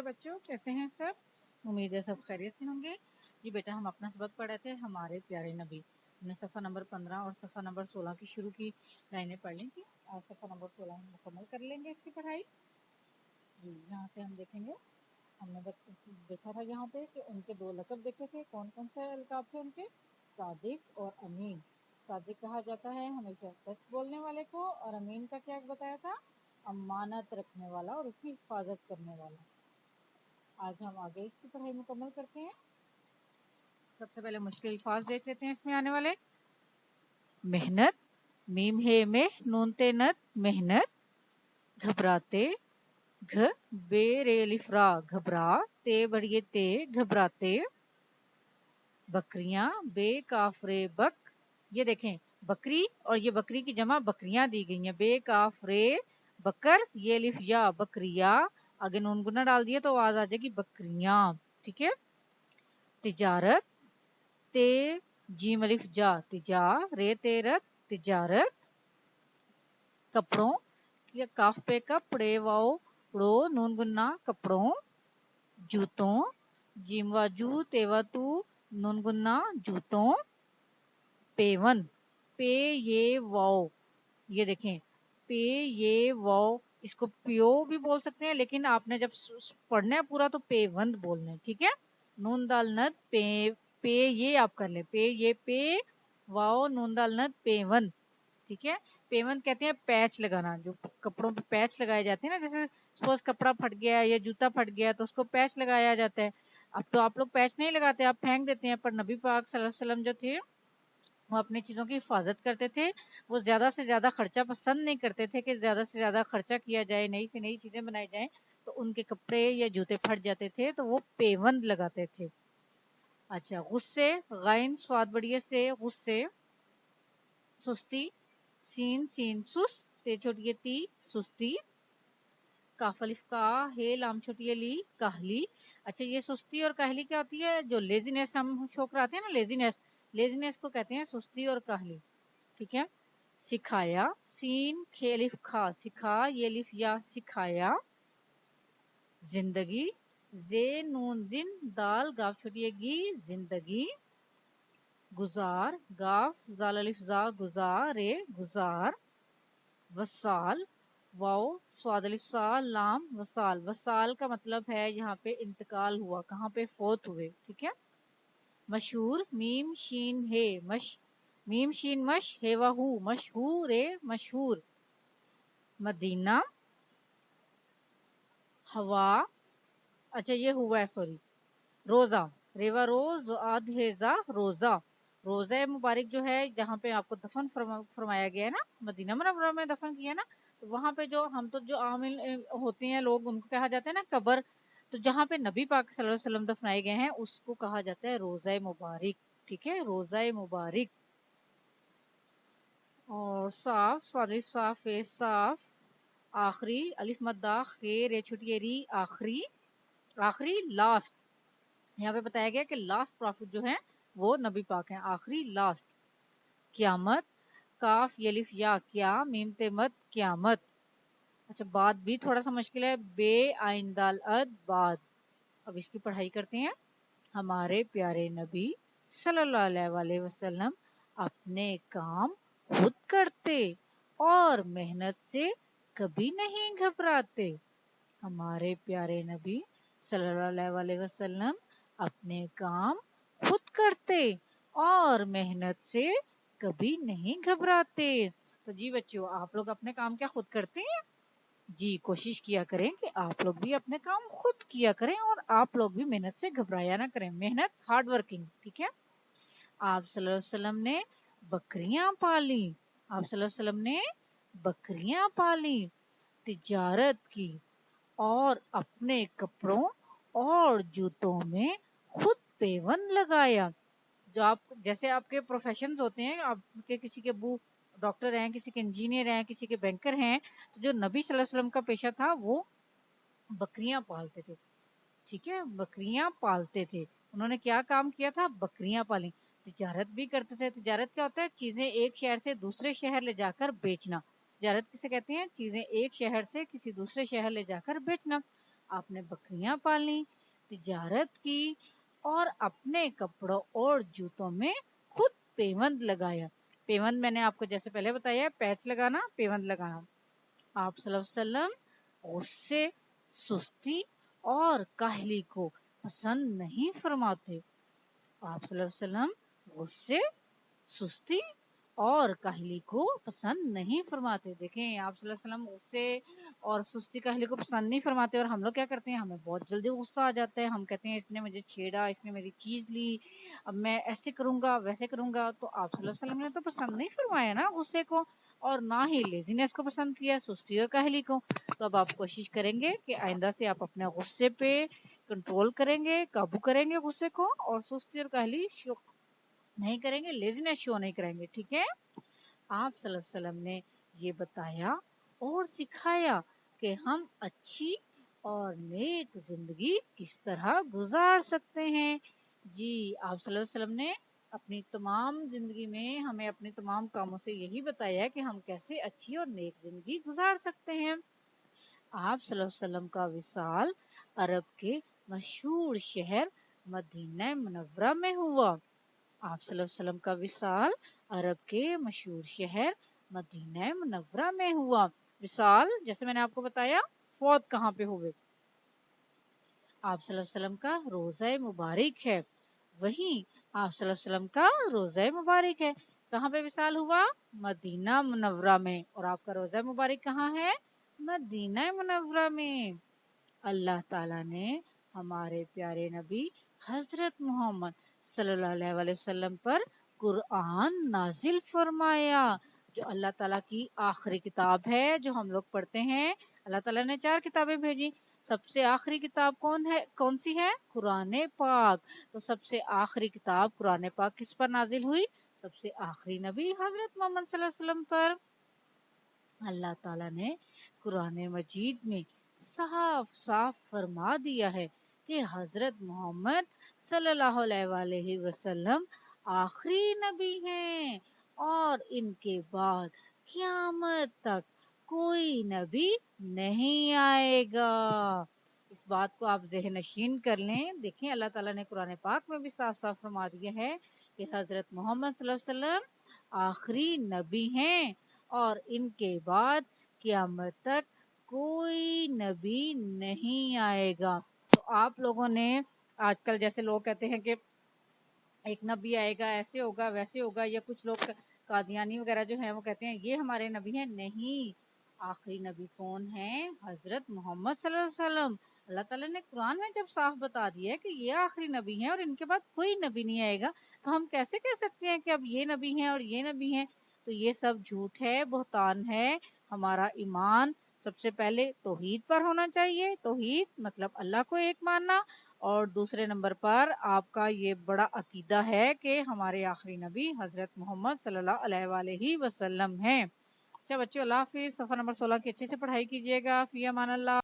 بچوں، کیسے ہیں سب؟ امید ہے سب خیریت سے ہوں گے۔ جی بیٹا، ہم اپنا سبق پڑھے تھے ہمارے پیارے نبی۔ ہم نے صفحہ نمبر 15 اور صفحہ نمبر 16 کی شروع کی لائنیں پڑھ لی تھی، اور صفحہ نمبر 16 ہم مکمل کر لیں گے اس کی پڑھائی۔ جی یہاں سے ہم دیکھیں گے، ہم نے دیکھا تھا یہاں پہ کہ ان کے 2 لقب دیکھے تھے۔ کون کون سے القاب تھے ان کے؟ صادق اور امین۔ صادق کہا جاتا ہے ہمیشہ سچ بولنے والے کو، اور امین کا کیا بتایا تھا؟ امانت رکھنے والا اور اس کی حفاظت کرنے والا۔ آج ہم آگے اس کی پڑھائی مکمل کرتے ہیں۔ سب سے پہلے مشکل الفاظ دیکھ لیتے ہیں اس میں آنے والے۔ محنت، میم ہے میں نون تے نت محنت، گھبراتے، گھ بے رے الف را گھبرا، تے بڑھئے تے گھبراتے، بکریاں، بے کاف رے بک، یہ دیکھیں بکری اور یہ بکری کی جمع بکریاں دی گئی ہیں، بے کاف رے بکر، یہ الف یا بکریا، آگے نون گنا ڈال دیا تو آواز آ جائے گی بکریاں، ٹھیک ہے۔ تجارت، تے جیم الف جا تجا، رے تیرت تجارت، کپڑوں، کاف پہ کپ رے واؤ پڑو نون گنا کپڑوں، جوتوں، جیم واجو تیوا تو نون گنا جوتوں، پیون، پے یہ واؤ، یہ دیکھیں پے یہ واؤ، اس کو پیو بھی بول سکتے ہیں، لیکن آپ نے جب پڑھنا ہے پورا تو پیوند بولنا ہے، ٹھیک ہے۔ نون دال ند پے یہ آپ کر لیں، پے یہ پے واؤ نون دال ند پیوند، ٹھیک ہے۔ پیوند کہتے ہیں پیچ لگانا، جو کپڑوں پہ پیچ لگائے جاتے ہیں نا، جیسے سپوز کپڑا پھٹ گیا یا جوتا پھٹ گیا تو اس کو پیچ لگایا جاتا ہے۔ اب تو آپ لوگ پیچ نہیں لگاتے، آپ پھینک دیتے ہیں، پر نبی پاک صلی اللہ علیہ وسلم جو تھے وہ اپنی چیزوں کی حفاظت کرتے تھے۔ وہ زیادہ سے زیادہ خرچہ پسند نہیں کرتے تھے کہ زیادہ سے زیادہ خرچہ کیا جائے، نئی سے نئی چیزیں بنائی جائیں، تو ان کے کپڑے یا جوتے پھٹ جاتے تھے تو وہ پیوند لگاتے تھے۔ اچھا، غصے، غین سواد بڑھئے سے غصے، سستی، سین سین سس، تے چھوٹی تی سستی، کاف الف کا، ہے لام چھوٹی لی کاہلی۔ اچھا، یہ سستی اور کاہلی کیا ہوتی ہے؟ جو لیزینس ہم شو کراتے ہیں نا، لیزینس کو کہتے ہیں سستی اور کاہلی، ٹھیک ہے۔ سکھایا، سین کھے الف کھا سکھا، یہ الف یا سکھایا، زندگی، زے نون زن دال گاف چھوٹی گی زندگی، گزار، گاف زال الف زا گزارے گزار، وصال، واؤ سواد الف سا لام وصال، وصال کا مطلب ہے یہاں پہ انتقال ہوا، کہاں پہ فوت ہوئے، ٹھیک ہے۔ مشہور، میم شین ہے میم شین مش ہے وہو مشہور مشہور، مدینہ، ہوا، اچھا یہ ہوا ہے سوری، روزہ، ریوا روز آدھ ہیزا روزہ، روزہ مبارک جو ہے جہاں پہ آپ کو دفن فرمایا گیا ہے نا، مدینہ منورہ میں دفن کیا ہے نا، تو وہاں پہ جو ہم تو جو عامل ہوتے ہیں لوگ، ان کو کہا جاتا ہے نا قبر، تو جہاں پہ نبی پاک صلی اللہ علیہ وسلم دفنائے گئے ہیں اس کو کہا جاتا ہے روزہ مبارک، ٹھیک ہے، روزہ مبارک۔ اور صاف، سوادی صاف ہے صاف، آخری، الف مدہ خیر چھوٹی ری آخری، آخری لاسٹ، یہاں پہ بتایا گیا کہ لاسٹ پروفٹ جو ہے وہ نبی پاک ہیں، آخری لاسٹ۔ قیامت، کاف یلف یا کیا میم تے مت قیامت۔ اچھا، بعد بھی تھوڑا سا مشکل ہے، بے آئین دال اد بعد۔ اب اس کی پڑھائی کرتے ہیں۔ ہمارے پیارے نبی صلی اللہ علیہ وسلم اپنے کام خود کرتے اور محنت سے کبھی نہیں گھبراتے۔ ہمارے پیارے نبی صلی اللہ علیہ وسلم اپنے کام خود کرتے اور محنت سے کبھی نہیں گھبراتے۔ تو جی بچوں، آپ لوگ اپنے کام کیا خود کرتے ہیں؟ جی کوشش کیا کریں کہ آپ لوگ بھی اپنے کام خود کیا کریں اور آپ لوگ بھی محنت سے گھبرایا نہ کریں، محنت ہارڈ ورکنگ، ٹھیک ہے۔ آپ صلی اللہ علیہ وسلم نے بکریاں پالی، آپ صلی اللہ علیہ وسلم نے بکریاں پالی، تجارت کی، اور اپنے کپڑوں اور جوتوں میں خود پیوند لگایا۔ جو آپ جیسے آپ کے پروفیشنز ہوتے ہیں، آپ کے کسی کے ابو ڈاکٹر ہیں، کسی کے انجینئر ہیں، کسی کے بینکر ہیں، تو جو نبی صلی اللہ علیہ وسلم کا پیشہ تھا وہ بکریاں پالتے تھے، ٹھیک ہے، بکریاں پالتے تھے۔ انہوں نے کیا کام کیا تھا؟ بکریاں پالی۔ تجارت بھی کرتے تھے۔ تجارت کیا ہوتا ہے؟ چیزیں ایک شہر سے دوسرے شہر لے جا کر بیچنا۔ تجارت کسے کہتے ہیں؟ چیزیں ایک شہر سے کسی دوسرے شہر لے جا کر بیچنا۔ آپ نے بکریاں پالی، تجارت کی اور اپنے کپڑوں اور جوتوں میں خود پیوند لگایا۔ پیوند میں نے آپ کو جیسے پہلے بتایا پیچ لگانا، پیوند لگانا۔ آپ صلی اللہ علیہ وسلم غصے، سستی اور کاہلی کو پسند نہیں فرماتے۔ آپ صلی اللہ علیہ وسلم غصے، سستی اور کاہلی کو پسند نہیں فرماتے۔ دیکھیں آپ صلی اللہ علیہ وسلم غصے اور سستی کاہلی کو پسند نہیں فرماتے، اور ہم لوگ کیا کرتے ہیں، ہمیں بہت جلدی غصہ آ جاتا ہے، ہم کہتے ہیں اس نے مجھے چھیڑا، اس نے میری چیز لی، اب میں ایسے کروں گا ویسے کروں گا۔ تو آپ صلی اللہ علیہ وسلم نے تو پسند نہیں فرمایا نا غصے کو، اور نہ ہی لیزینس کو پسند کیا، سستی اور کاہلی کو۔ تو اب آپ کوشش کریں گے کہ آئندہ سے آپ اپنے غصے پہ کنٹرول کریں گے، قابو کریں گے غصے کو، اور سستی اور کاہلی نہیں کریں گے، لیزینس شو نہیں کریں گے، ٹھیک ہے۔ آپ صلی اللہ علیہ وسلم نے یہ بتایا اور سکھایا کہ ہم اچھی اور نیک زندگی کس طرح گزار سکتے ہیں۔ جی آپ صلی اللہ علیہ وسلم نے اپنی تمام زندگی میں ہمیں اپنے تمام کاموں سے یہی بتایا کہ ہم کیسے اچھی اور نیک زندگی گزار سکتے ہیں۔ آپ صلی اللہ علیہ وسلم کا وصال عرب کے مشہور شہر مدینہ منورہ میں ہوا۔ آپ صلی اللہ علیہ وسلم کا وصال عرب کے مشہور شہر مدینہ منورہ میں ہوا۔ وصال جیسے میں نے آپ کو بتایا فوت کہاں پہ ہوئے، آپ صلی اللہ علیہ وسلم کا روضہ مبارک ہے، وہیں آپ صلی اللہ علیہ وسلم کا روضہ مبارک ہے۔ کہاں پہ وصال ہوا؟ مدینہ منورہ میں، اور آپ کا روضہ مبارک کہاں ہے؟ مدینہ منورہ میں۔ اللہ تعالیٰ نے ہمارے پیارے نبی حضرت محمد صلی اللہ علیہ وسلم پر قرآن نازل فرمایا، جو اللہ تعالیٰ کی آخری کتاب ہے جو ہم لوگ پڑھتے ہیں۔ اللہ تعالیٰ نے 4 کتابیں بھیجی، سب سے آخری کتاب کون سی ہے؟ قرآن پاک۔ تو سب سے آخری کتاب قرآن پاک کس پر نازل ہوئی؟ سب سے آخری نبی حضرت محمد صلی اللہ علیہ وسلم پر۔ اللہ تعالیٰ نے قرآن مجید میں صاف صاف فرما دیا ہے کہ حضرت محمد صلی اللہ علیہ وآلہ وسلم آخری نبی ہیں، اور ان کے بعد قیامت تک کوئی نبی نہیں آئے گا۔ اس بات کو آپ ذہن نشین کر لیں۔ دیکھیں اللہ تعالیٰ نے قرآن پاک میں بھی صاف صاف فرما دیا ہے کہ حضرت محمد صلی اللہ علیہ وسلم آخری نبی ہیں، اور ان کے بعد قیامت تک کوئی نبی نہیں آئے گا۔ تو آپ لوگوں نے آج کل جیسے لوگ کہتے ہیں کہ ایک نبی آئے گا، ایسے ہوگا ویسے ہوگا، یا کچھ لوگ قادیانی وغیرہ جو ہیں وہ کہتے ہیں یہ ہمارے نبی ہیں، نہیں، آخری نبی کون ہیں؟ حضرت محمد صلی اللہ علیہ وسلم۔ اللہ تعالیٰ نے قرآن میں جب صاف بتا دیا ہے کہ یہ آخری نبی ہیں اور ان کے بعد کوئی نبی نہیں آئے گا، تو ہم کیسے کہہ سکتے ہیں کہ اب یہ نبی ہیں اور یہ نبی ہیں؟ تو یہ سب جھوٹ ہے، بہتان ہے۔ ہمارا ایمان سب سے پہلے توحید پر ہونا چاہیے، توحید مطلب اللہ کو ایک ماننا، اور دوسرے نمبر پر آپ کا یہ بڑا عقیدہ ہے کہ ہمارے آخری نبی حضرت محمد صلی اللہ علیہ وآلہ وسلم ہیں۔ اچھا بچوں، اللہ حافظ۔ صفحہ نمبر 16 کی اچھے سے پڑھائی کیجیے گا۔ فی امان اللہ۔